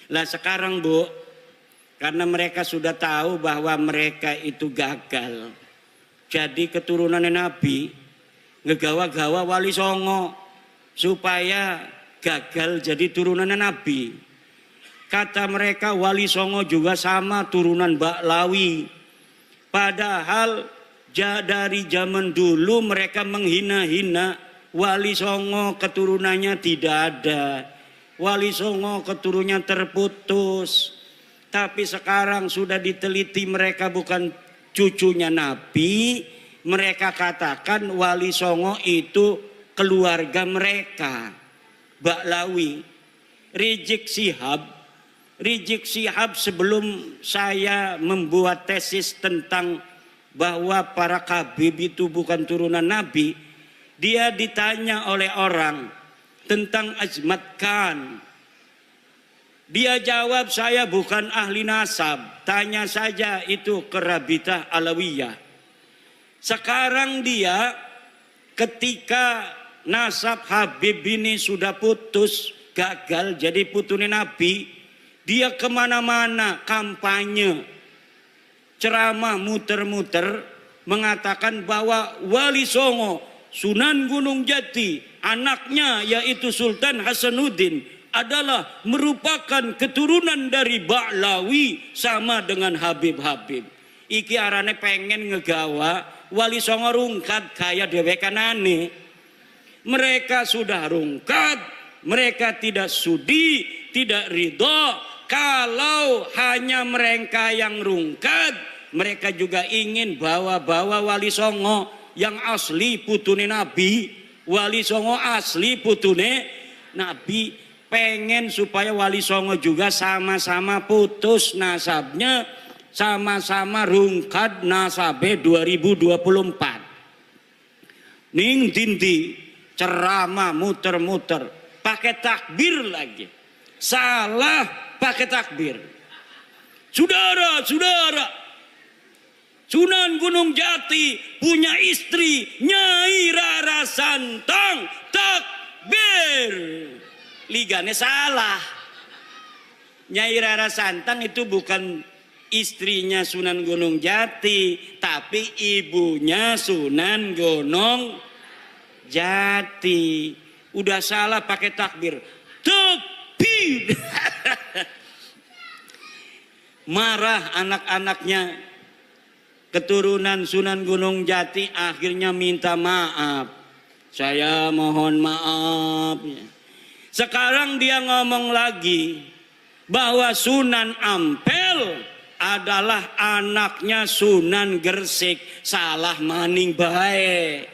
Lah sekarang Bu, karena mereka sudah tahu bahwa mereka itu gagal jadi keturunan Nabi, ngegawa-gawa Wali Songo supaya gagal jadi turunan Nabi. Kata mereka Wali Songo juga sama turunan Baklawi. Padahal dari zaman dulu mereka menghina-hina Wali Songo, keturunannya tidak ada. Wali Songo keturunannya terputus. Tapi sekarang sudah diteliti mereka bukan cucunya Nabi. Mereka katakan Wali Songo itu keluarga mereka, Baklawi. Rizik Syihab sebelum saya membuat tesis tentang bahwa para Khabib itu bukan turunan Nabi, dia ditanya oleh orang tentang Azmat Khan. Dia jawab, saya bukan ahli nasab, tanya saja itu ke Rabitah Alawiyah. Sekarang dia ketika nasab Habib ini sudah putus, gagal jadi putune Nabi, dia kemana-mana kampanye, ceramah muter-muter mengatakan bahwa Wali Songo, Sunan Gunung Jati, anaknya yaitu Sultan Hasanuddin adalah merupakan keturunan dari Baklawi sama dengan Habib-Habib. Iki arane pengen ngegawa Wali Songo rungkat kayak dewekanane. Mereka sudah rungkat, mereka tidak sudi, tidak ridho. Kalau hanya mereka yang rungkat, mereka juga ingin bawa-bawa Wali Songo yang asli putune Nabi. Wali Songo asli putune Nabi. Pengen supaya Wali Songo juga sama-sama putus nasabnya, sama-sama rungkat nasabe 2024. Ning dindi ceramah muter-muter pakai takbir lagi. Salah pakai takbir. Saudara-saudara, Sunan Gunung Jati punya istri Nyai Rara Santang, takbir. Ligane salah. Nyai Rara Santang itu bukan istrinya Sunan Gunung Jati, tapi ibunya Sunan Gunung Jati. Udah salah pakai takbir. Takbir. Marah anak-anaknya keturunan Sunan Gunung Jati, akhirnya minta maaf. Saya mohon maaf. Sekarang dia ngomong lagi bahwa Sunan Ampel adalah anaknya Sunan Gresik. Salah maning bae.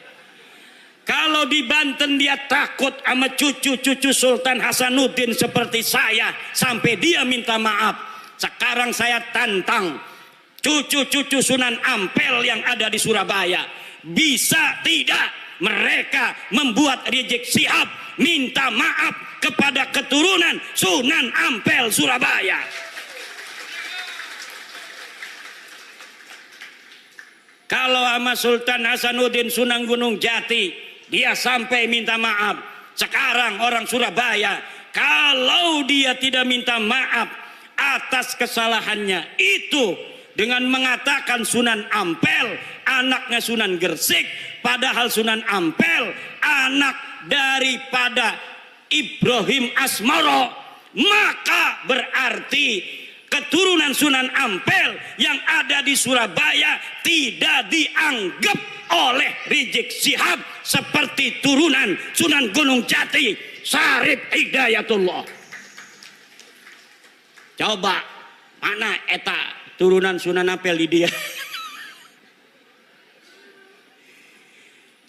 Kalau di Banten dia takut sama cucu-cucu Sultan Hasanuddin seperti saya sampai dia minta maaf. Sekarang saya tantang cucu-cucu Sunan Ampel yang ada di Surabaya, bisa tidak mereka membuat Rizik Syihab minta maaf kepada keturunan Sunan Ampel Surabaya? Kalau sama Sultan Hasanuddin Sunan Gunung Jati dia sampai minta maaf, sekarang orang Surabaya kalau dia tidak minta maaf atas kesalahannya itu dengan mengatakan Sunan Ampel anaknya Sunan Gresik, padahal Sunan Ampel anak daripada Ibrahim Asmoro, maka berarti keturunan Sunan Ampel yang ada di Surabaya tidak dianggap oleh Rizik Syihab seperti turunan Sunan Gunung Jati Syarif Hidayatullah. Coba mana eta turunan Sunan Ampel di dia?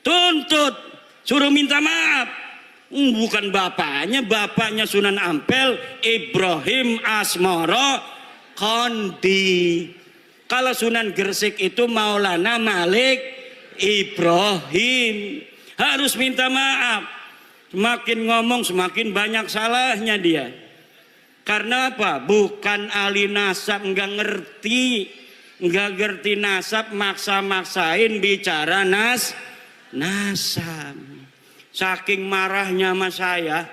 Tuntut, suruh minta maaf. Bukan bapaknya Sunan Ampel Ibrahim Asmoro Kondi. Kalau Sunan Gresik itu Maulana Malik Ibrahim. Harus minta maaf. Semakin ngomong semakin banyak salahnya dia. Karena apa? Bukan ahli nasab, nggak ngerti nasab, maksa-maksain bicara nasab. Saking marahnya sama saya,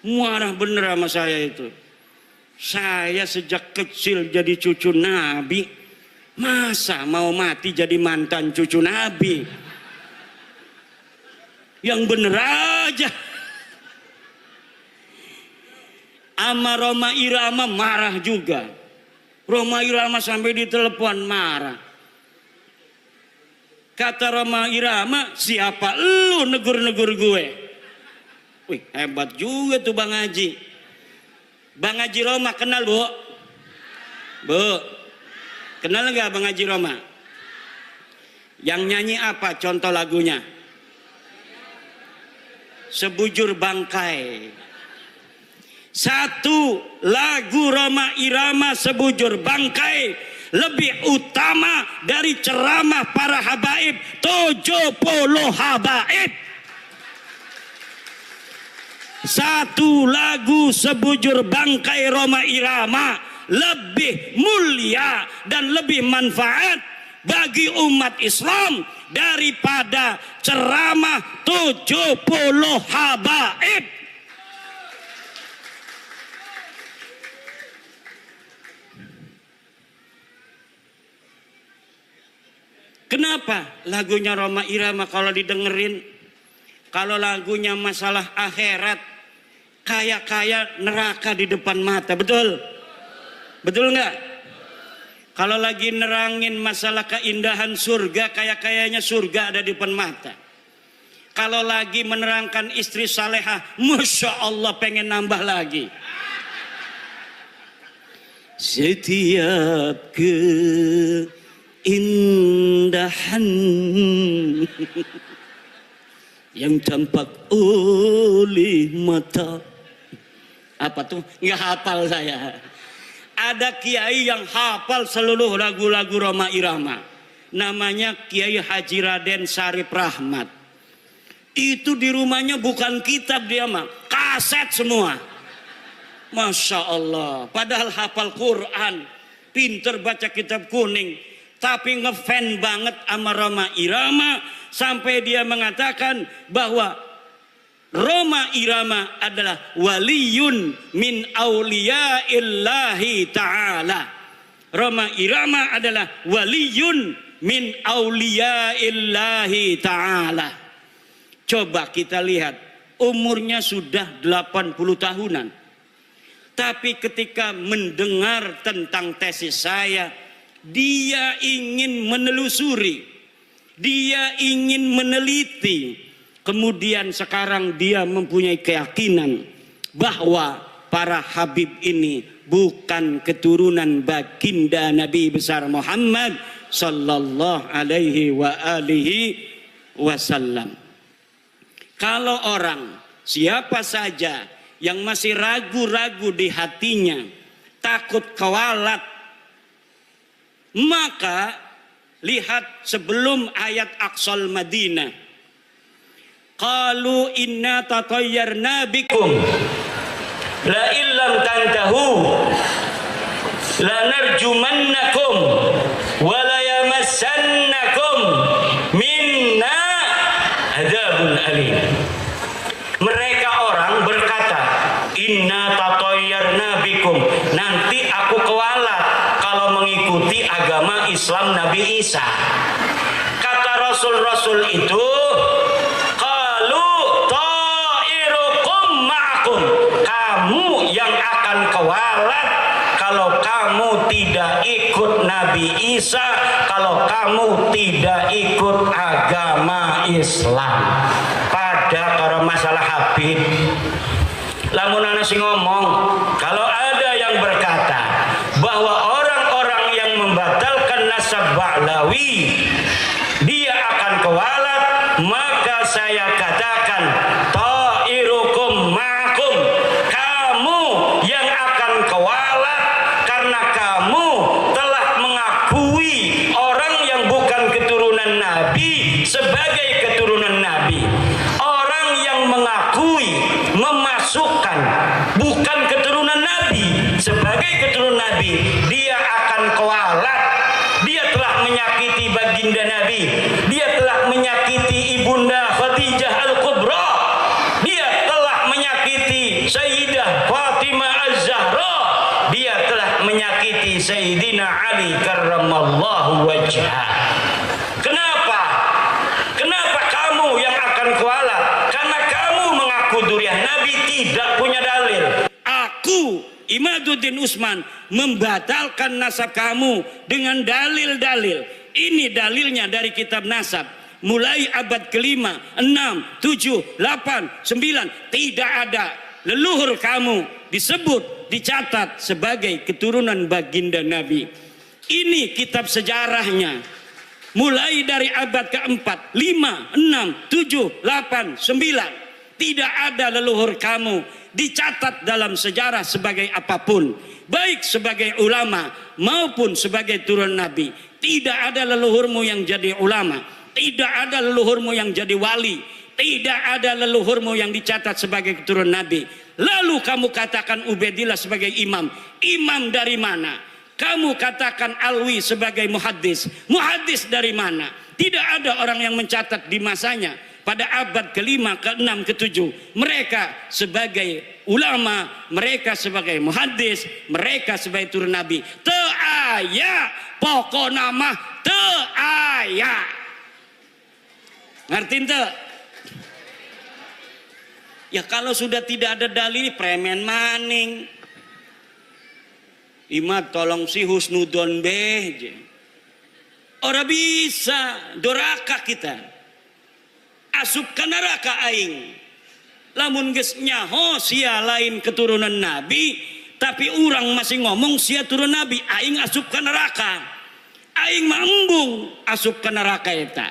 marah bener sama saya itu. Saya sejak kecil jadi cucu Nabi, masa mau mati jadi mantan cucu Nabi? Yang bener aja. Ama Roma Irama marah juga. Roma Irama sampai ditelepon marah. Kata Roma Irama, siapa lu negur-negur gue? Wih, hebat juga tuh Bang Haji. Bang Haji Roma kenal, Bu? Bu, kenal nggak Bang Haji Roma? Yang nyanyi apa contoh lagunya? Sebujur Bangkai. Satu lagu Roma Irama Sebujur Bangkai lebih utama dari ceramah para habaib 70 habaib. Satu lagu Sebujur Bangkai Roma Irama lebih mulia dan lebih manfaat bagi umat Islam daripada ceramah 70 habaib. Kenapa lagunya Roma Irama kalau didengerin, kalau lagunya masalah akhirat, kaya-kaya neraka di depan mata, betul? Betul nggak? Kalau lagi nerangin masalah keindahan surga, kaya-kayanya surga ada di depan mata. Kalau lagi menerangkan istri salehah, Masya Allah pengen nambah lagi. Setiap keindahan yang tampak oleh mata. Apa tuh? Nggak hafal saya. Ada kiai yang hafal seluruh lagu-lagu Roma Irama. Namanya Kiai Haji Raden Sarip Rahmat. Itu di rumahnya bukan kitab dia mah, kaset semua. Masya Allah. Padahal hafal Quran, pinter baca kitab kuning, tapi ngefan banget sama Roma Irama sampai dia mengatakan bahwa Roma Irama adalah waliyun min auliyaillahi ta'ala. Roma Irama adalah waliyun min auliyaillahi ta'ala. Coba kita lihat, umurnya sudah 80 tahunan. Tapi ketika mendengar tentang tesis saya, dia ingin menelusuri, dia ingin meneliti. Kemudian sekarang dia mempunyai keyakinan bahwa para habib ini bukan keturunan baginda Nabi besar Muhammad sallallahu alaihi wa alihi wasallam. Kalau orang siapa saja yang masih ragu-ragu di hatinya, takut kewalat, maka lihat sebelum ayat Aqsal Madinah. Qalu inna tatayyarna bikum la illam tantahu lanarjumannakum wa la yamassannakum minna adzabun alim. Mereka orang berkata, inna tatayyarna bikum, nanti aku kewalat kalau mengikuti agama Islam Nabi Isa. Kata Rasul-Rasul itu, kamu yang akan kewalat kalau kamu tidak ikut Nabi Isa, kalau kamu tidak ikut agama Islam. Pada kalau masalah Habib, lamun ana sing ngomong, kalau ada yang berkata bahwa orang-orang yang membatalkan nasab Ba'lawi dia akan kewalat, maka saya katakan ta'irukum ma'akum, kamu yang akan kewalat karena kamu telah mengakui orang yang bukan keturunan Nabi sebagai keturunan Nabi. Orang yang mengakui, memasukkan bukan keturunan Nabi sebagai keturunan Nabi, dia akan kewalat. Dia telah menyakiti baginda Nabi, dia telah menyakiti ibunda Khadijah Al-Kubra, menyakiti Sayyidina Ali karramallahu wajhah. Kenapa? Kenapa kamu yang akan kualat? Karena kamu mengaku durian Nabi tidak punya dalil. Aku Imaduddin Usman membatalkan nasab kamu dengan dalil-dalil. Ini dalilnya dari kitab nasab. Mulai abad kelima, 6, 7, 8, 9 tidak ada leluhur kamu disebut, dicatat sebagai keturunan baginda Nabi. Ini kitab sejarahnya. Mulai dari abad keempat, 5, 6, 7, 8, 9 tidak ada leluhur kamu dicatat dalam sejarah sebagai apapun, baik sebagai ulama maupun sebagai turun Nabi. Tidak ada leluhurmu yang jadi ulama, tidak ada leluhurmu yang jadi wali, tidak ada leluhurmu yang dicatat sebagai keturunan Nabi. Lalu kamu katakan Ubaidillah sebagai imam. Imam dari mana? Kamu katakan Alwi sebagai muhaddis. Muhaddis dari mana? Tidak ada orang yang mencatat di masanya pada abad ke-5, ke-6, ke-7 mereka sebagai ulama, mereka sebagai muhaddis, mereka sebagai turun Nabi. Teu aya, pokok nama teu aya. Ngerti ente? Ya kalau sudah tidak ada dalil, premen maning. Imad tolong si husnudon beje. Ora bisa, doraka kita. Asup ka neraka aing. Lamun geus nyaho sia lain keturunan Nabi, tapi orang masih ngomong sia turun Nabi, aing asup ka neraka. Aing mah embung asup ka neraka eta.